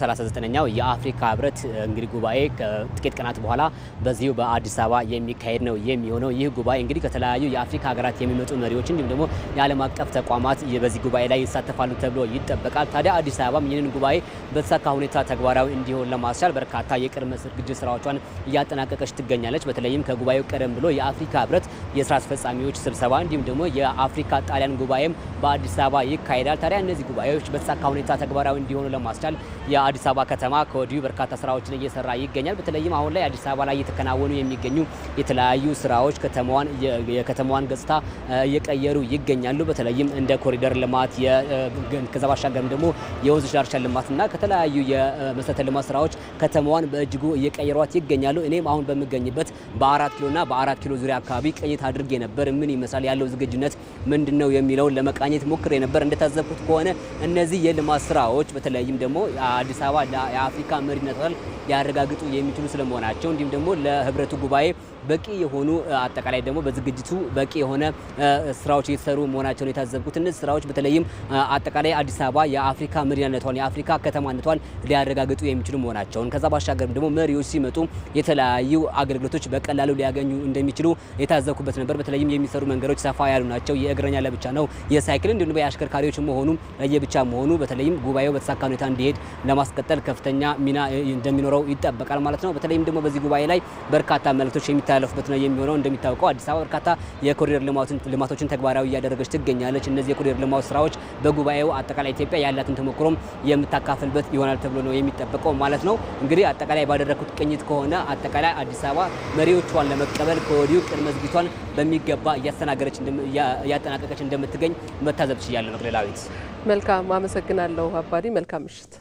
139ኛው የአፍሪካ ህብረት እንግዲህ ጉባኤ ከጥቂት ቀናት በኋላ በዚሁ በአዲስ አበባ የሚካሄድ ነው የሚሆነው። ይህ ጉባኤ እንግዲህ ከተለያዩ የአፍሪካ ሀገራት የሚመጡ መሪዎች እንዲሁም ደግሞ የዓለም አቀፍ ተቋማት በዚህ ጉባኤ ላይ ይሳተፋሉ ተብሎ ይጠበቃል። ታዲያ አዲስ አበባ ይህንን ጉባኤ በተሳካ ሁኔታ ተግባራዊ እንዲሆን ለማስቻል በርካታ የቅድመ ዝግጅት ስራዎቿን እያጠናቀቀች ትገኛለች። በተለይም ከጉባኤው ቀደም ብሎ የአፍሪካ ህብረት የስራ አስፈጻሚዎች ስብሰባ እንዲሁም ደግሞ የአፍሪካ ጣሊያን ጉባኤም በአዲስ አበባ ይካሄዳል። ታዲያ እነዚህ ጉባኤዎች በተሳካ ሁኔታ ተግባራዊ እንዲሆኑ ለማስቻል የአዲስ አበባ ከተማ ከወዲሁ በርካታ ስራዎችን እየሰራ ይገኛል። በተለይም አሁን ላይ አዲስ አበባ ላይ እየተከናወኑ የሚገኙ የተለያዩ ስራዎች የከተማዋን ገጽታ እየቀየሩ ይገኛሉ። በተለይም እንደ ኮሪደር ልማት ከዛ ባሻገርም ደግሞ የወንዝ ዳርቻ ልማትና ከተለያዩ የመሰረተ ልማት ስራዎች ከተማዋን በእጅጉ እየቀየሯት ይገኛሉ። እኔም አሁን በሚገኝበት በ4 ኪሎና በ4 ኪሎ ዙሪያ አካባቢ ቅኝት አድርጌ ነበር። ምን ይመስላል ያለው ዝግጁነት ምንድነው የሚለውን ለመቃኘት ሞክሬ ነበር። እንደታዘብኩት ከሆነ እነዚህ የልማት ስራዎች በተለይም ደግሞ አዲስ አበባ የአፍሪካ መሪነቷን ሊያረጋግጡ የሚችሉ ስለመሆናቸው እንዲሁም ደግሞ ለህብረቱ ጉባኤ በቂ የሆኑ አጠቃላይ ደግሞ በዝግጅቱ በቂ የሆነ ስራዎች እየተሰሩ መሆናቸውን የታዘብኩት እነዚህ ስራዎች በተለይም አጠቃላይ አዲስ አበባ የአፍሪካ መሪነቷን የአፍሪካ ከተማነቷን ሊያረጋግጡ የሚችሉ መሆናቸውን ከዛ ባሻገር ደግሞ መሪዎች ሲመጡ የተለያዩ አገልግሎቶች በቀላሉ ሊያገኙ እንደሚችሉ የታዘብኩበት ነበር። በተለይም የሚሰሩ መንገዶች ሰፋ ያሉ ናቸው። የእግረኛ ለብቻ ነው፣ የሳይክል እንዲሁም የአሽከርካሪዎች መሆኑ ለየብቻ መሆኑ በተለይም ጉባኤው በተሳካ ሁኔታ እንዲሄድ ለማስቀጠል ከፍተኛ ሚና እንደሚኖረው ይጠበቃል ማለት ነው። በተለይም ደግሞ በዚህ ጉባኤ ላይ በርካታ መልእክቶች የሚተላለፉበት ነው የሚሆነው። እንደሚታወቀው አዲስ አበባ በርካታ የኮሪደር ልማቶችን ተግባራዊ እያደረገች ትገኛለች። እነዚህ የኮሪደር ልማት ስራዎች በጉባኤው አጠቃላይ ኢትዮጵያ ያላትን ተሞክሮም የምታካፍልበት ይሆናል ተብሎ ነው የሚጠበቀው ማለት ነው። እንግዲህ አጠቃላይ ባደረኩት ቅኝት ከሆነ አጠቃላይ አዲስ አበባ መሪዎቿን ለመቀበል ከወዲሁ ቅድመ ዝግጅቷን በሚገባ እያጠናቀቀች እንደምትገኝ መታዘብ ችያለሁ። መቅደላዊት መልካም አመሰግናለሁ አባዲ። መልካም ምሽት።